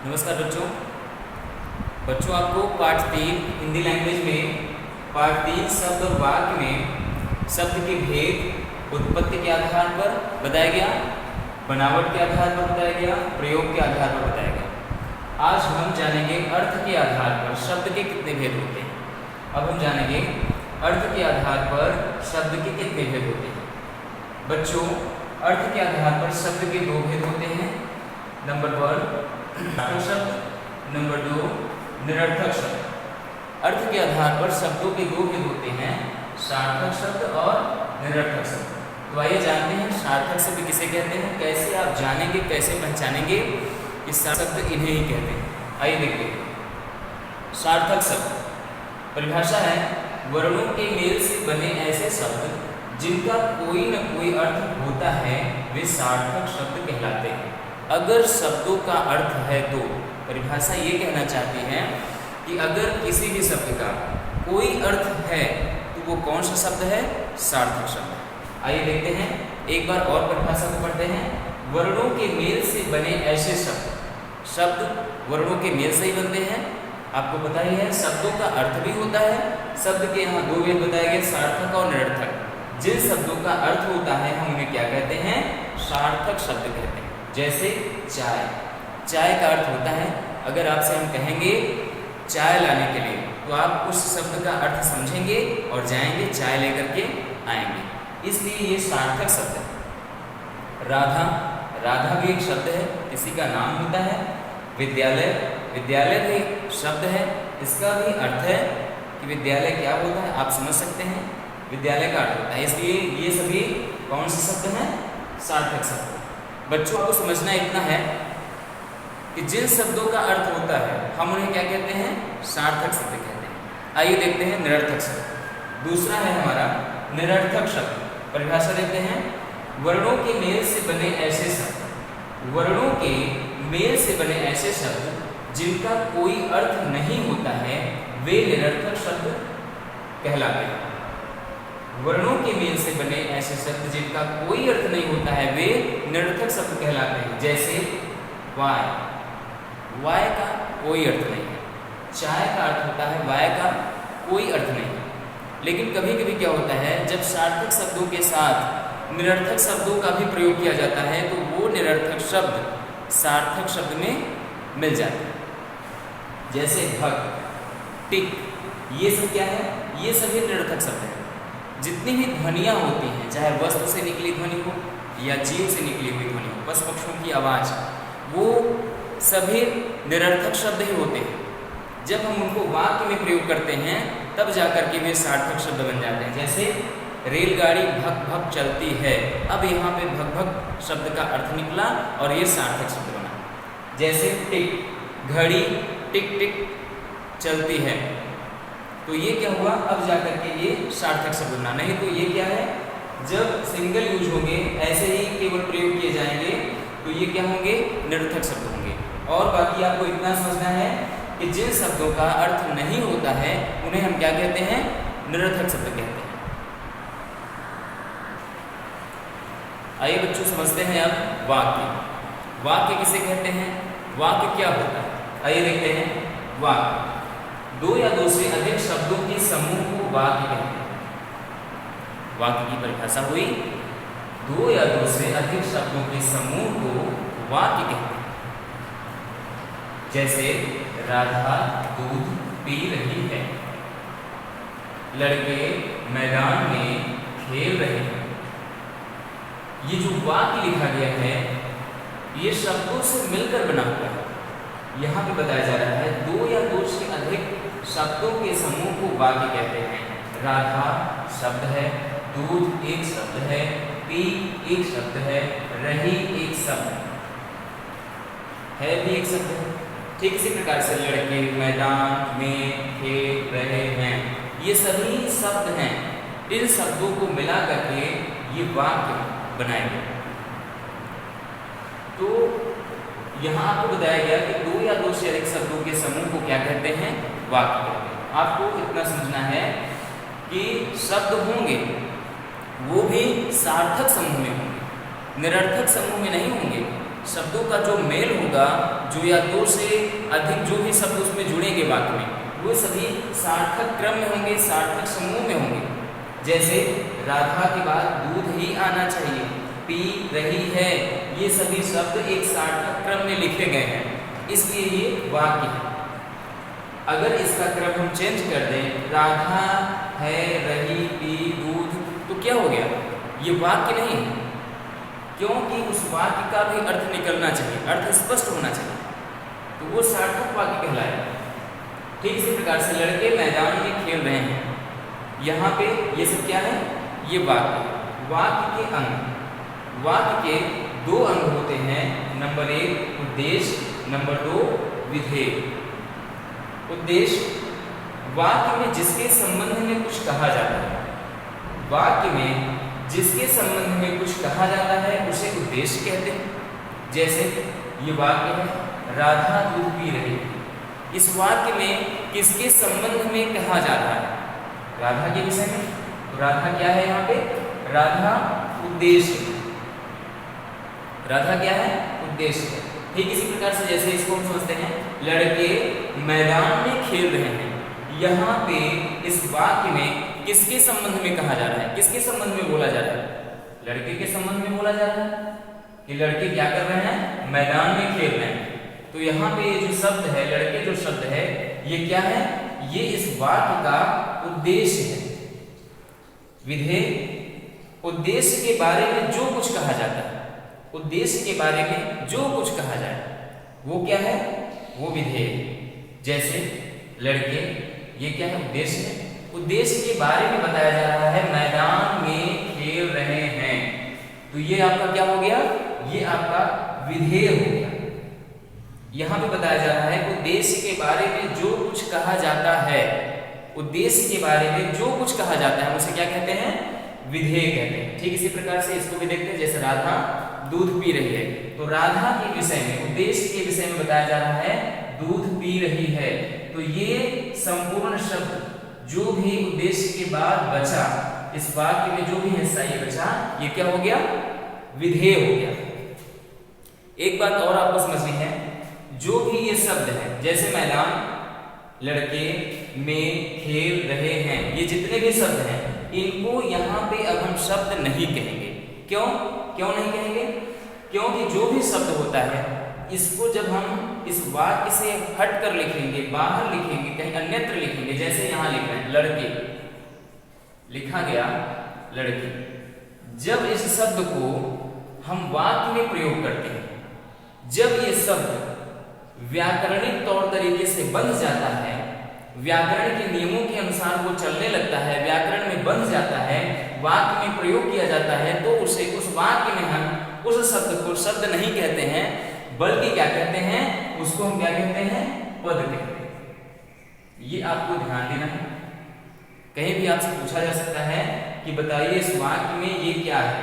नमस्कार बच्चों। आपको पाठ 3 हिंदी लैंग्वेज में पाठ 3 शब्द और वाक्य में शब्द के भेद उत्पत्ति के आधार पर बताया गया, बनावट के आधार पर बताया गया, प्रयोग के आधार पर बताया गया। आज हम जानेंगे अर्थ के आधार पर शब्द के कितने भेद होते हैं। अब हम जानेंगे अर्थ के आधार पर शब्द के कितने भेद होते हैं। बच्चों, अर्थ के आधार पर शब्द के 2 भेद होते हैं। नंबर 1 सार्थक शब्द, नंबर 2 निरर्थक शब्द। अर्थ के आधार पर शब्दों के 2 भेद होते हैं, सार्थक शब्द और निरर्थक शब्द। तो आइए जानते हैं सार्थक शब्द किसे कहते हैं, कैसे आप जानेंगे, कैसे पहचानेंगे कि सार्थक शब्द इन्हें ही कहते हैं। आइए देखते हैं। सार्थक शब्द परिभाषा है वर्णों के मेल से बने ऐसे शब्द जिनका कोई न कोई अर्थ होता है, वे सार्थक शब्द कहलाते हैं। अगर शब्दों का अर्थ है तो परिभाषा ये कहना चाहती है कि अगर किसी भी शब्द का कोई अर्थ है तो वो कौन सा शब्द है, सार्थक शब्द। आइए देखते हैं, एक बार और परिभाषा को पढ़ते हैं। वर्णों के मेल से बने ऐसे शब्द वर्णों के मेल से ही बनते हैं। आपको पता ही है शब्दों का अर्थ भी होता है। शब्द के यहाँ 2 भेद बताए गए, सार्थक और निरर्थक। जिन शब्दों का अर्थ होता है हम उन्हें क्या कहते हैं, सार्थक शब्द कहते हैं। जैसे चाय का अर्थ होता है, अगर आपसे हम कहेंगे चाय लाने के लिए तो आप उस शब्द का अर्थ समझेंगे और जाएंगे चाय लेकर के आएंगे, इसलिए ये सार्थक शब्द है। राधा भी एक शब्द है, किसी का नाम होता है। विद्यालय भी एक शब्द है, इसका भी अर्थ है कि विद्यालय क्या होता है, आप समझ सकते हैं, विद्यालय का अर्थ होता है। इसलिए ये सभी कौन से शब्द हैं, सार्थक शब्द। बच्चों को समझना इतना है कि जिन शब्दों का अर्थ होता है हम उन्हें क्या कहते हैं, सार्थक शब्द कहते हैं। आइए देखते हैं निरर्थक शब्द। दूसरा है हमारा निरर्थक शब्द। परिभाषा देखते हैं। वर्णों के मेल से बने ऐसे शब्द, वर्णों के मेल से बने ऐसे शब्द जिनका कोई अर्थ नहीं होता है, वे निरर्थक शब्द कहलाते हैं। वर्णों के मेल से बने ऐसे शब्द जिनका कोई अर्थ नहीं होता है, वे निरर्थक शब्द कहलाते हैं। जैसे वाय का कोई अर्थ नहीं है, चाय का अर्थ होता है, वाय का कोई अर्थ नहीं है। लेकिन कभी कभी क्या होता है, जब सार्थक शब्दों के साथ निरर्थक शब्दों का भी प्रयोग किया जाता है तो वो निरर्थक शब्द सार्थक शब्द में मिल जाते हैं। जैसे भग, टिक, ये सब क्या है, ये सभी निरर्थक शब्द हैं। जितनी भी ध्वनियाँ होती हैं, चाहे वस्तु से निकली ध्वनि हो या जीव से निकली हुई ध्वनि हो, पशु पक्षियों की आवाज़, वो सभी निरर्थक शब्द ही होते हैं। जब हम उनको वाक्य में प्रयोग करते हैं तब जाकर के वे सार्थक शब्द बन जाते हैं। जैसे रेलगाड़ी भग भग चलती है, अब यहाँ पे भग भग शब्द का अर्थ निकला और ये सार्थक शब्द बना। जैसे टिक, घड़ी टिक टिक चलती है, तो ये क्या हुआ, अब जाकर के ये सार्थक शब्द बना। नहीं तो ये क्या है, जब सिंगल यूज होंगे, ऐसे ही केवल प्रयोग किए जाएंगे तो ये क्या होंगे, निरर्थक शब्द होंगे। और बाकी आपको इतना समझना है कि जिन शब्दों का अर्थ नहीं होता है उन्हें हम क्या कहते हैं, निरर्थक शब्द कहते हैं। आइए बच्चों समझते हैं अब वाक्य किसे कहते हैं, वाक्य क्या होता है। आइए देखते हैं। वाक्य 2 या 2 से अधिक शब्दों के समूह को वाक्य कहते हैं। वाक्य की परिभाषा हुई 2 या 2 से अधिक शब्दों के समूह को वाक्य कहते हैं। जैसे राधा दूध पी रही है, लड़के मैदान में खेल रहे हैं। ये जो वाक्य लिखा गया है ये शब्दों से मिलकर बना हुआ है। यहाँ पे बताया जा रहा है 2 या 2 से अधिक शब्दों के समूह को वाक्य कहते हैं। राधा शब्द है, दूध एक शब्द है, पी एक शब्द है, रही एक शब्द है, भी एक शब्द है। ठीक इसी प्रकार से लड़के मैदान में खेल रहे हैं, ये सभी शब्द हैं। इन शब्दों को मिला करके ये वाक्य बनाए गए। तो यहाँ आपको बताया गया कि 2 या 2 से अधिक शब्दों के समूह को क्या कहते हैं, वाक्य कहते हैं। आपको इतना समझना है कि शब्द होंगे वो भी सार्थक समूह में होंगे, निरर्थक समूह में नहीं होंगे। शब्दों का जो मेल होगा, जो या दो से अधिक जो भी शब्द उसमें जुड़ेंगे वाक्य में, वो सभी सार्थक क्रम में होंगे, सार्थक समूह में होंगे। जैसे राधा के बाद दूध ही आना चाहिए, पी रही है, ये सभी शब्द एक सार्थक क्रम में लिखे गए हैं, इसलिए ये वाक्य है। अगर इसका क्रम हम चेंज कर दें, राधा है, रही, पी, दूध, तो क्या हो गया? ये वाक्य नहीं है, क्योंकि उस वाक्य का भी अर्थ निकलना चाहिए, अर्थ स्पष्ट होना चाहिए, तो वो सार्थक वाक्य कहलाएगा। ठीक इसी प्रकार से लड़के मैदान में खेल रहे हैं, यहाँ पे ये सब क्या है? ये वाक्य। वाक्य के अंग, वाक्य के दो अंग होते हैं, नंबर 1 उद्देश्य, नंबर 2 विधेय। उद्देश्य वाक्य में जिसके संबंध में कुछ कहा जाता है, वाक्य में जिसके संबंध में कुछ कहा जाता है उसे उद्देश्य कहते हैं। जैसे ये वाक्य है, राधा दूध पी रही है, इस वाक्य में किसके संबंध में कहा जा रहा है? राधा के विषय में। तो राधा क्या है यहाँ पे? राधा उद्देश्य। राधा क्या है? उद्देश्य। ठीक इसी प्रकार से जैसे इसको हम समझते हैं, लड़के मैदान में खेल रहे हैं, यहाँ पे इस वाक्य में किसके संबंध में कहा जा रहा है? किसके संबंध में बोला जा रहा है? लड़के के संबंध में बोला जा रहा है कि लड़के क्या कर रहे हैं? मैदान में खेल रहे हैं। तो यहाँ पे ये जो शब्द है, लड़के जो शब्द है, ये क्या है? ये इस वाक्य का उद्देश्य है। विधेय, उद्देश्य के बारे में जो कुछ कहा जाता है, उद्देश्य के बारे में जो कुछ कहा जाए वो क्या है? वो विधेय। जैसे लड़के, ये क्या है? उद्देश्य है। उद्देश्य के बारे में बताया जा रहा है, मैदान में खेल रहे हैं, तो ये आपका क्या हो गया? ये आपका विधेय हो गया। यहाँ पे बताया जा रहा है उद्देश्य के बारे में जो कुछ कहा जाता है, उद्देश्य के बारे में जो कुछ कहा जाता है उसे क्या कहते हैं? विधेय कहते हैं। ठीक इसी प्रकार से इसको भी देखते हैं, जैसे राधा दूध पी रही है, तो राधा के विषय में, उद्देश्य के विषय में बताया जा रहा है दूध पी रही है, तो ये संपूर्ण शब्द जो भी उद्देश्य के बाद बचा, इस वाक्य में जो भी हिस्सा ये बचा, ये क्या हो गया? विधेय हो गया। एक बात और आपको समझनी है, जो भी ये शब्द है, जैसे मैदान, लड़के, में, खेल रहे हैं, ये जितने भी शब्द हैं, इनको यहाँ पे अब हम शब्द नहीं कहेंगे। क्यों? क्यों नहीं कहेंगे? क्योंकि जो भी शब्द होता है, इसको जब हम इस वाक्य से हट कर लिखेंगे, बाहर लिखेंगे, कहीं अन्यत्र लिखेंगे, जैसे यहाँ लिख रहे हैं लड़के, लिखा गया लड़के, जब इस शब्द को हम वाक्य में प्रयोग करते हैं, जब ये शब्द व्याकरणिक तौर तरीके से बन जाता है, व्याकरण के नियमों के अनुसार वो चलने लगता है, व्याकरण में बन जाता है, वाक्य में प्रयोग किया जाता है, तो उसे, उस वाक्य में हम उस शब्द को शब्द नहीं कहते हैं, बल्कि क्या कहते हैं? उसको हम क्या कहते हैं? पद कहते हैं। ये आपको ध्यान देना है। कहीं भी आपसे पूछा जा सकता है कि बताइए इस वाक्य में ये क्या है,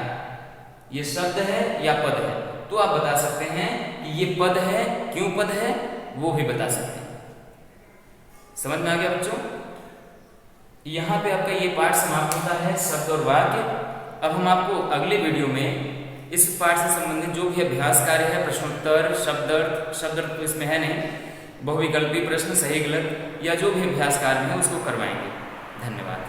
ये शब्द है या पद है, तो आप बता सकते हैं कि ये पद है। क्यों पद है वो भी बता सकते हैं। समझ में आ गया बच्चों? यहाँ पे आपका ये पाठ समाप्त होता है, शब्द और वाक्य। अब हम आपको अगले वीडियो में इस पाठ से संबंधित जो भी अभ्यास कार्य है, प्रश्नोत्तर, शब्दार्थ तो इसमें है नहीं, बहुविकल्पी प्रश्न, सही गलत, या जो भी अभ्यास कार्य है उसको करवाएंगे। धन्यवाद।